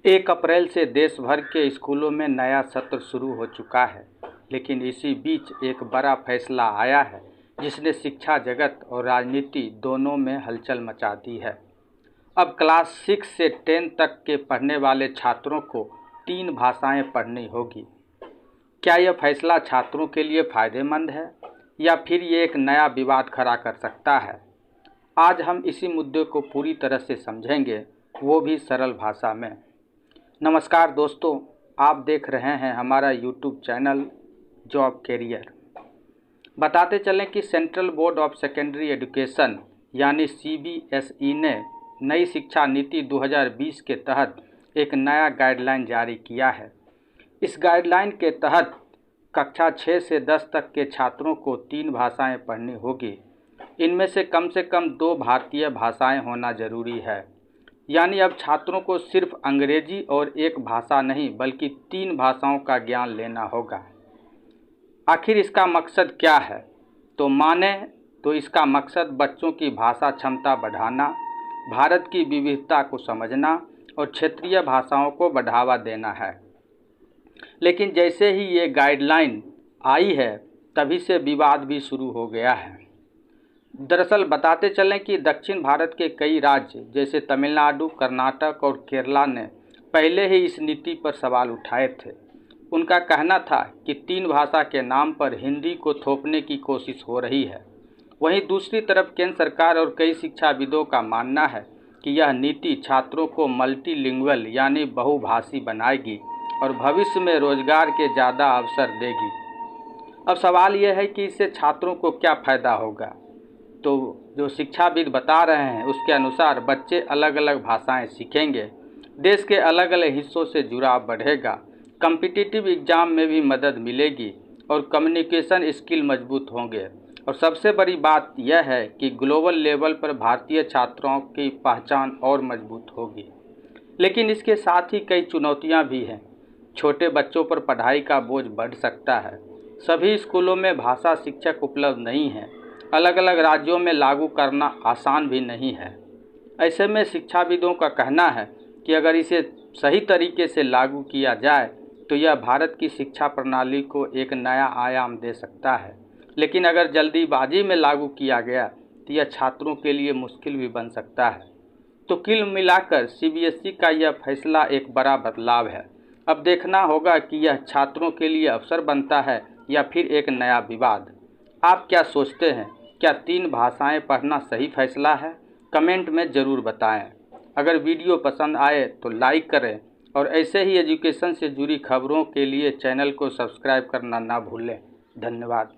1 अप्रैल से देश भर के स्कूलों में नया सत्र शुरू हो चुका है, लेकिन इसी बीच एक बड़ा फैसला आया है जिसने शिक्षा जगत और राजनीति दोनों में हलचल मचा दी है। अब क्लास 6 से 10 तक के पढ़ने वाले छात्रों को 3 भाषाएं पढ़नी होगी। क्या यह फैसला छात्रों के लिए फ़ायदेमंद है या फिर ये एक नया विवाद खड़ा कर सकता है? आज हम इसी मुद्दे को पूरी तरह से समझेंगे, वो भी सरल भाषा में। नमस्कार दोस्तों, आप देख रहे हैं हमारा यूट्यूब चैनल जॉब कैरियर। बताते चलें कि central board of secondary education यानी CBSE ने नई शिक्षा नीति 2020 के तहत एक नया गाइडलाइन जारी किया है। इस गाइडलाइन के तहत कक्षा 6 से 10 तक के छात्रों को 3 भाषाएं पढ़नी होगी। इनमें से कम 2 भारतीय भाषाएं होना जरूरी है। यानी अब छात्रों को सिर्फ अंग्रेजी और एक भाषा नहीं बल्कि 3 भाषाओं का ज्ञान लेना होगा। आखिर इसका मकसद क्या है? तो माने तो इसका मकसद बच्चों की भाषा क्षमता बढ़ाना, भारत की विविधता को समझना और क्षेत्रीय भाषाओं को बढ़ावा देना है। लेकिन जैसे ही ये गाइडलाइन आई है तभी से विवाद भी शुरू हो गया है। दरअसल बताते चलें कि दक्षिण भारत के कई राज्य जैसे तमिलनाडु, कर्नाटक और केरला ने पहले ही इस नीति पर सवाल उठाए थे। उनका कहना था कि 3 भाषा के नाम पर हिंदी को थोपने की कोशिश हो रही है। वहीं दूसरी तरफ केंद्र सरकार और कई शिक्षाविदों का मानना है कि यह नीति छात्रों को मल्टीलिंगुअल यानी बहुभाषी बनाएगी और भविष्य में रोजगार के ज़्यादा अवसर देगी। अब सवाल यह है कि इससे छात्रों को क्या फ़ायदा होगा? तो जो शिक्षाविद बता रहे हैं उसके अनुसार बच्चे अलग अलग भाषाएं सीखेंगे, देश के अलग अलग हिस्सों से जुड़ाव बढ़ेगा, कॉम्पिटिटिव एग्ज़ाम में भी मदद मिलेगी और कम्युनिकेशन स्किल मजबूत होंगे। और सबसे बड़ी बात यह है कि ग्लोबल लेवल पर भारतीय छात्रों की पहचान और मजबूत होगी। लेकिन इसके साथ ही कई चुनौतियाँ भी हैं। छोटे बच्चों पर पढ़ाई का बोझ बढ़ सकता है। सभी स्कूलों में भाषा शिक्षक उपलब्ध नहीं हैं। अलग अलग राज्यों में लागू करना आसान भी नहीं है। ऐसे में शिक्षाविदों का कहना है कि अगर इसे सही तरीके से लागू किया जाए तो यह भारत की शिक्षा प्रणाली को एक नया आयाम दे सकता है। लेकिन अगर जल्दीबाजी में लागू किया गया तो यह छात्रों के लिए मुश्किल भी बन सकता है। तो कुल मिलाकर CBSE का यह फैसला एक बड़ा बदलाव है। अब देखना होगा कि यह छात्रों के लिए अवसर बनता है या फिर एक नया विवाद। आप क्या सोचते हैं? क्या 3 भाषाएं पढ़ना सही फैसला है? कमेंट में ज़रूर बताएं। अगर वीडियो पसंद आए तो लाइक करें और ऐसे ही एजुकेशन से जुड़ी खबरों के लिए चैनल को सब्सक्राइब करना ना भूलें। धन्यवाद।